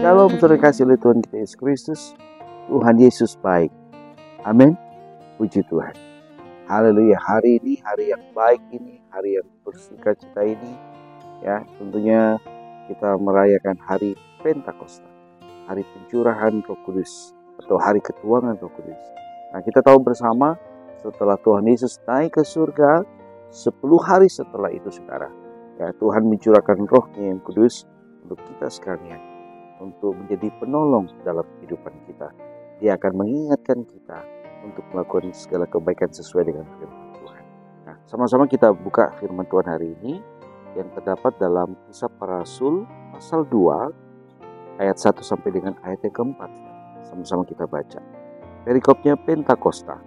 Shalom, saudara kasih oleh Tuhan kita Yesus Kristus. Tuhan Yesus baik. Amin. Puji Tuhan. Haleluya. Hari ini, hari yang baik ini, hari yang bersukacita ini, ya tentunya kita merayakan hari Pentakosta, hari pencurahan Roh Kudus atau hari ketuangan Roh Kudus. Nah, kita tahu bersama setelah Tuhan Yesus naik ke surga, 10 hari setelah itu saudara, ya Tuhan mencurahkan Roh-Nya yang kudus untuk kita sekalian, untuk menjadi penolong dalam kehidupan kita. Dia akan mengingatkan kita untuk melakukan segala kebaikan sesuai dengan firman Tuhan. Nah, sama-sama kita buka firman Tuhan hari ini yang terdapat dalam Kisah Para Rasul pasal 2 ayat 1 sampai dengan ayat yang keempat. Sama-sama kita baca. Perikopnya Pentakosta.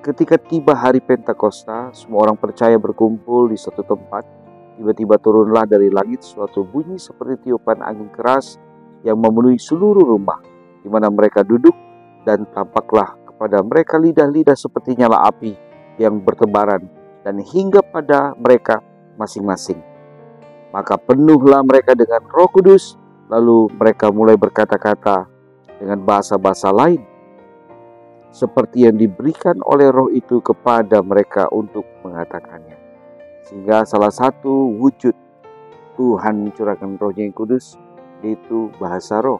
Ketika tiba hari Pentakosta, semua orang percaya berkumpul di satu tempat. Tiba-tiba turunlah dari langit suatu bunyi seperti tiupan angin keras yang memenuhi seluruh rumah di mana mereka duduk, dan tampaklah kepada mereka lidah-lidah seperti nyala api yang bertebaran dan hingga pada mereka masing-masing. Maka penuhlah mereka dengan Roh Kudus, lalu mereka mulai berkata-kata dengan bahasa-bahasa lain seperti yang diberikan oleh Roh itu kepada mereka untuk mengatakannya. Sehingga salah satu wujud Tuhan mencurahkan Roh-Nya yang kudus yaitu bahasa roh.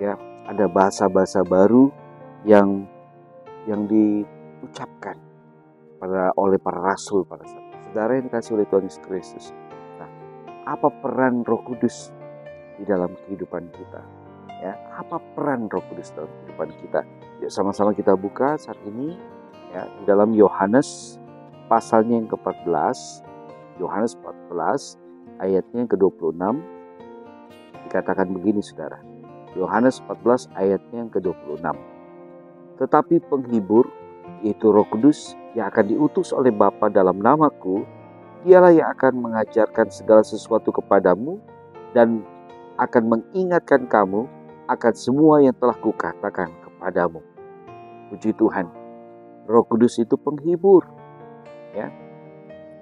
Ya, ada bahasa-bahasa baru yang diucapkan oleh para rasul pada saat itu. Saudara yang dikasih oleh Tuhan Yesus Kristus. Nah, apa peran Roh Kudus di dalam kehidupan kita? Ya, apa peran Roh Kudus dalam kehidupan kita? Yuk sama-sama kita buka saat ini ya di dalam Yohanes pasalnya yang ke-14. Yohanes 14 ayatnya yang ke-26 dikatakan begini saudara. Yohanes 14 ayatnya yang ke-26. Tetapi penghibur, yaitu Roh Kudus yang akan diutus oleh Bapa dalam namaku, dialah yang akan mengajarkan segala sesuatu kepadamu dan akan mengingatkan kamu akan semua yang telah kukatakan kepadamu. Puji Tuhan. Roh Kudus itu penghibur. Ya.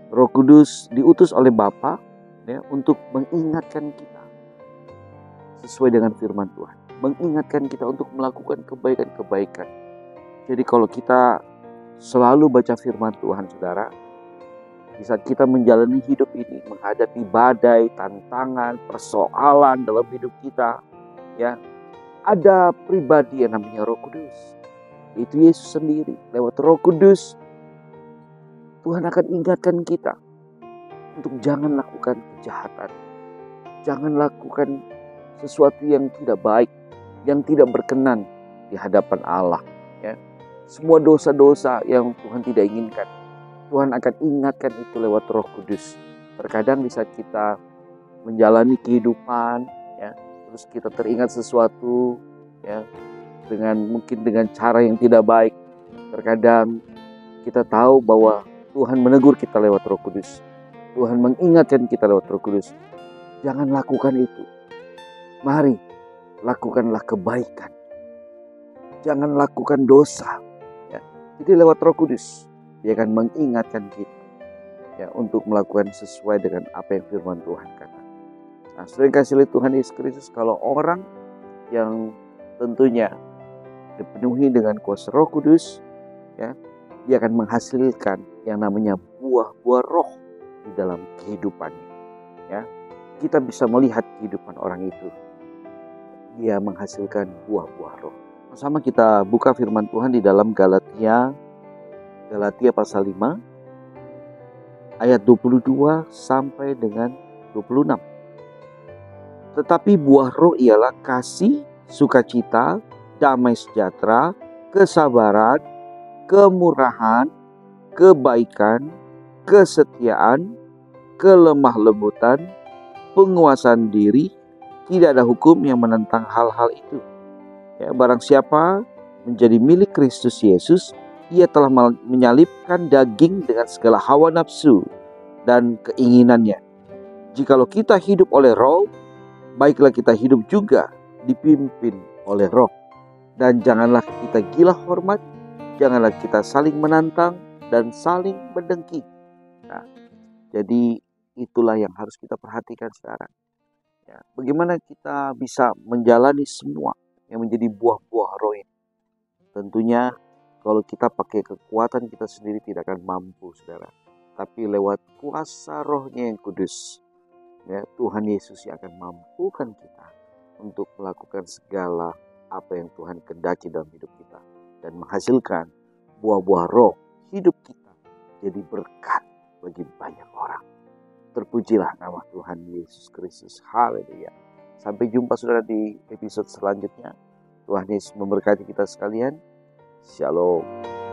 Roh Kudus diutus oleh Bapa ya, untuk mengingatkan kita sesuai dengan firman Tuhan. Mengingatkan kita untuk melakukan kebaikan-kebaikan. Jadi kalau kita selalu baca firman Tuhan saudara, di saat kita menjalani hidup ini, menghadapi badai, tantangan, persoalan dalam hidup kita, ya ada pribadi yang namanya Roh Kudus. Itu Yesus sendiri. Lewat Roh Kudus, Tuhan akan ingatkan kita untuk jangan lakukan kejahatan. Jangan lakukan sesuatu yang tidak baik, yang tidak berkenan di hadapan Allah. Ya. Semua dosa-dosa yang Tuhan tidak inginkan, Tuhan akan ingatkan itu lewat Roh Kudus. Terkadang di saat kita menjalani kehidupan, ya, terus kita teringat sesuatu, ya, mungkin dengan cara yang tidak baik. Terkadang kita tahu bahwa Tuhan menegur kita lewat Roh Kudus. Tuhan mengingatkan kita lewat Roh Kudus. Jangan lakukan itu. Mari, lakukanlah kebaikan. Jangan lakukan dosa. Ya. Jadi lewat Roh Kudus, Dia akan mengingatkan kita ya, untuk melakukan sesuai dengan apa yang firman Tuhan katakan. Nah, sering kasih oleh Tuhan Yesus Kristus, kalau orang yang tentunya dipenuhi dengan kuasa Roh Kudus, ya, dia akan menghasilkan yang namanya buah-buah roh di dalam kehidupannya. Ya, kita bisa melihat kehidupan orang itu. Dia menghasilkan buah-buah roh. Sama kita buka firman Tuhan di dalam Galatia pasal 5 ayat 22 sampai dengan 26. Tetapi buah roh ialah kasih, sukacita, damai sejahtera, kesabaran, kemurahan, kebaikan, kesetiaan, kelemah lembutan, penguasaan diri. Tidak ada hukum yang menentang hal-hal itu. Ya, barang siapa menjadi milik Kristus Yesus, ia telah menyalibkan daging dengan segala hawa nafsu dan keinginannya. Jikalau kita hidup oleh Roh, baiklah kita hidup juga dipimpin oleh Roh. Dan janganlah kita gila hormat, janganlah kita saling menantang dan saling mendengki. Nah, jadi itulah yang harus kita perhatikan sekarang. Ya, bagaimana kita bisa menjalani semua yang menjadi buah-buah roh ini? Tentunya kalau kita pakai kekuatan kita sendiri tidak akan mampu, saudara. Tapi lewat kuasa rohnya yang kudus, ya, Tuhan Yesus yang akan mampukan kita untuk melakukan segala apa yang Tuhan kehendaki dalam hidup kita. Dan menghasilkan buah-buah roh hidup kita jadi berkat bagi banyak orang. Terpujilah nama Tuhan Yesus Kristus. Haleluya. Sampai jumpa saudara di episode selanjutnya. Tuhan Yesus memberkati kita sekalian. Shalom.